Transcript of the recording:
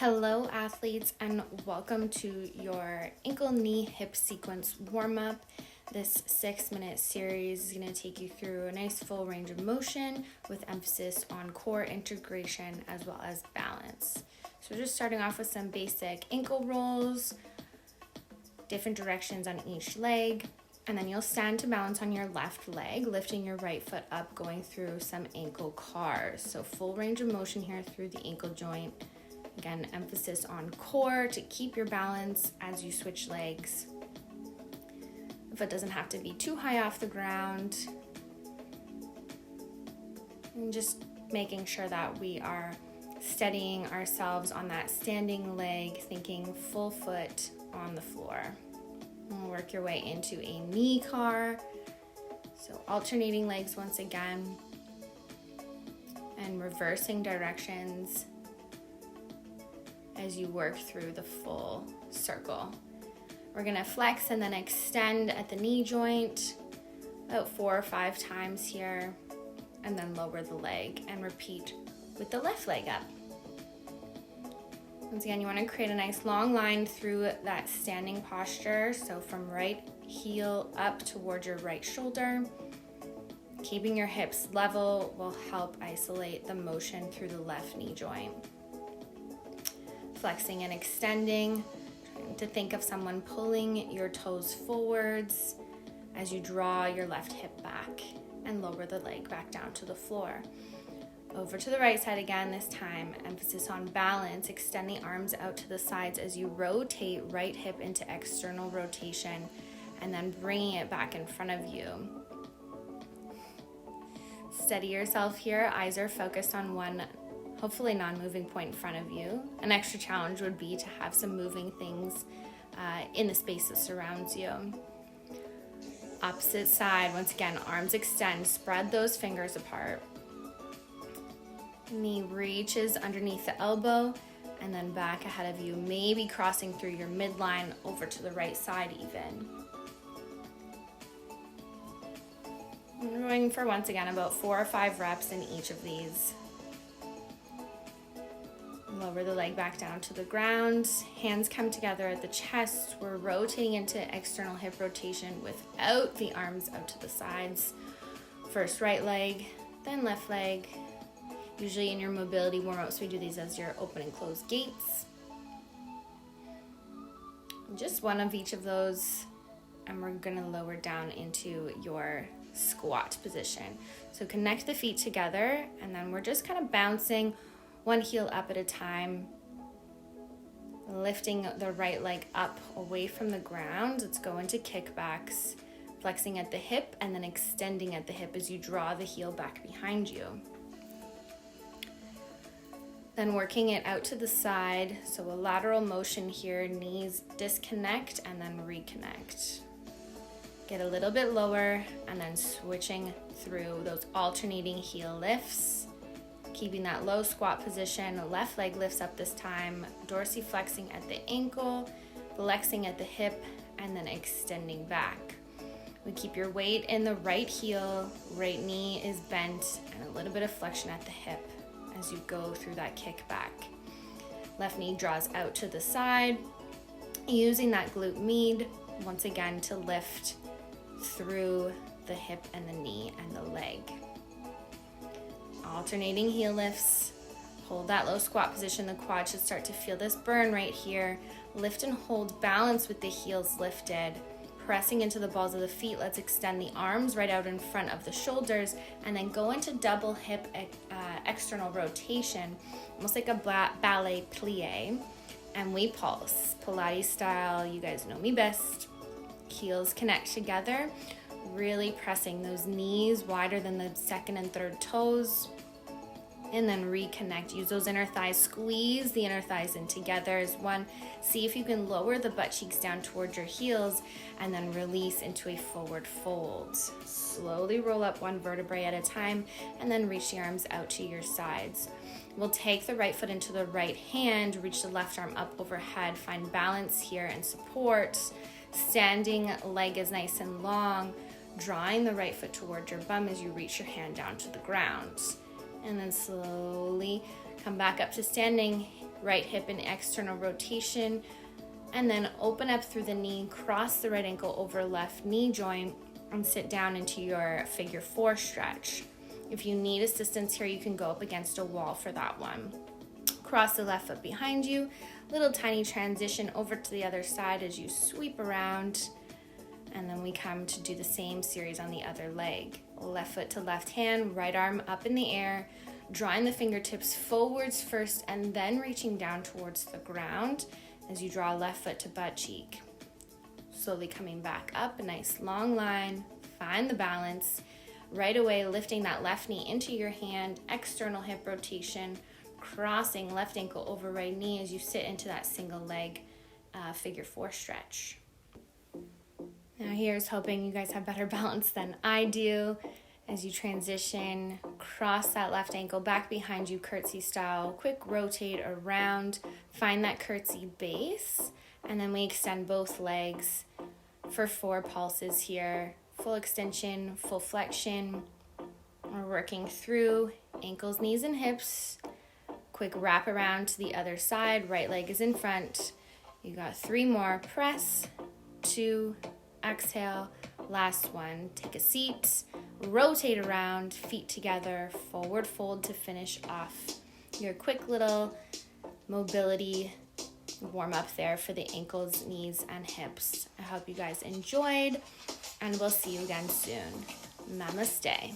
Hello athletes, and welcome to your ankle, knee, hip sequence warm-up. This 6-minute series is going to take you through a nice full range of motion with emphasis on core integration as well as balance. So we're just starting off with some basic ankle rolls, different directions on each leg, and then you'll stand to balance on your left leg, lifting your right foot up, going through some ankle cars. So full range of motion here through the ankle joint. Again, emphasis on core to keep your balance as you switch legs. The foot doesn't have to be too high off the ground. And just making sure that we are steadying ourselves on that standing leg, thinking full foot on the floor. And work your way into a knee car. So alternating legs once again. And reversing directions as you work through the full circle. We're gonna flex and then extend at the knee joint about 4 or 5 times here, and then lower the leg and repeat with the left leg up. Once again, you wanna create a nice long line through that standing posture. So from right heel up towards your right shoulder. Keeping your hips level will help isolate the motion through the left knee joint. Flexing and extending, trying to think of someone pulling your toes forwards as you draw your left hip back and lower the leg back down to the floor. Over to the right side again this time, emphasis on balance. Extend the arms out to the sides as you rotate right hip into external rotation and then bringing it back in front of you. Steady yourself here, eyes are focused on one hopefully non-moving point in front of you. An extra challenge would be to have some moving things in the space that surrounds you. Opposite side, once again, arms extend, spread those fingers apart. Knee reaches underneath the elbow and then back ahead of you, maybe crossing through your midline over to the right side even. I'm going for, once again, about 4 or 5 reps in each of these. Lower the leg back down to the ground. Hands come together at the chest. We're rotating into external hip rotation without the arms out to the sides. First right leg, then left leg. Usually in your mobility warm-ups, we do these as your open and close gates. Just one of each of those, and we're gonna lower down into your squat position. So connect the feet together, and then we're just kind of bouncing one heel up at a time, lifting the right leg up away from the ground. Let's go into kickbacks, flexing at the hip and then extending at the hip as you draw the heel back behind you. Then working it out to the side, so a lateral motion here, knees disconnect and then reconnect. Get a little bit lower and then switching through those alternating heel lifts. Keeping that low squat position, left leg lifts up this time, dorsiflexing at the ankle, flexing at the hip, and then extending back. We keep your weight in the right heel, right knee is bent, and a little bit of flexion at the hip as you go through that kick back. Left knee draws out to the side, using that glute med, once again, to lift through the hip and the knee and the leg. Alternating heel lifts, hold that low squat position. The quad should start to feel this burn right here. Lift and hold balance with the heels lifted, pressing into the balls of the feet. Let's extend the arms right out in front of the shoulders and then go into double hip external rotation, almost like a ballet plie. And we pulse, Pilates style, you guys know me best. Heels connect together, really pressing those knees wider than the second and third toes. And then reconnect. Use those inner thighs, squeeze the inner thighs in together as one. See if you can lower the butt cheeks down towards your heels and then release into a forward fold. Slowly roll up one vertebrae at a time and then reach the arms out to your sides. We'll take the right foot into the right hand, reach the left arm up overhead, find balance here and support. Standing leg is nice and long, drawing the right foot towards your bum as you reach your hand down to the ground. And then slowly come back up to standing, right hip and external rotation, and then open up through the knee, cross the right ankle over left knee joint, and sit down into your figure 4 stretch. If you need assistance here, you can go up against a wall for that one. Cross the left foot behind you, little tiny transition over to the other side as you sweep around, and then we come to do the same series on the other leg. Left foot to left hand, right arm up in the air, drawing the fingertips forwards first and then reaching down towards the ground as you draw left foot to butt cheek. Slowly coming back up, a nice long line, find the balance. Right away, lifting that left knee into your hand, external hip rotation, crossing left ankle over right knee as you sit into that single leg figure 4 stretch. Now here's hoping you guys have better balance than I do. As you transition, cross that left ankle back behind you, curtsy style, quick rotate around, find that curtsy base, and then we extend both legs for 4 pulses here. Full extension, full flexion. We're working through ankles, knees, and hips. Quick wrap around to the other side, right leg is in front. You got 3 more, press, 2, exhale, last one. Take a seat, rotate around, feet together, forward fold to finish off your quick little mobility warm up there for the ankles, knees, and hips. I hope you guys enjoyed, and we'll see you again soon. Namaste.